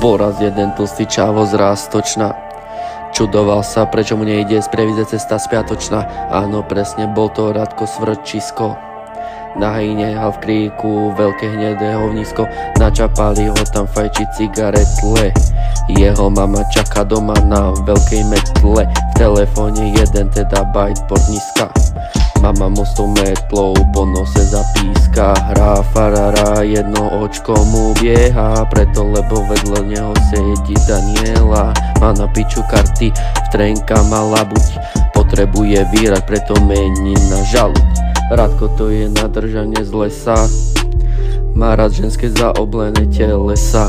Bol raz jeden tlstý čávo z Rástočna. Čudoval sa, prečo mu nejde z Prievidze cesta spiatočná. Áno, presne, bol to Radko Svrčisko. Nahý nehal v kríku, veľké hnedé hovnisko. Načapali ho tam fajčiť cigaretle. Jeho mama čaká doma na veľkej metle. V telefóne jeden teda bajtportniska. Mama mostou metlou po nose zapíska. Hrá farara, jedno očko mu bieha, preto lebo vedľa neho sedí Daniela. Má na piču karty, v trenka mala buď. Potrebuje výrať, preto mení na žaluď. Radko to je nadržanie z lesa. Má rád ženské zaoblené telesa.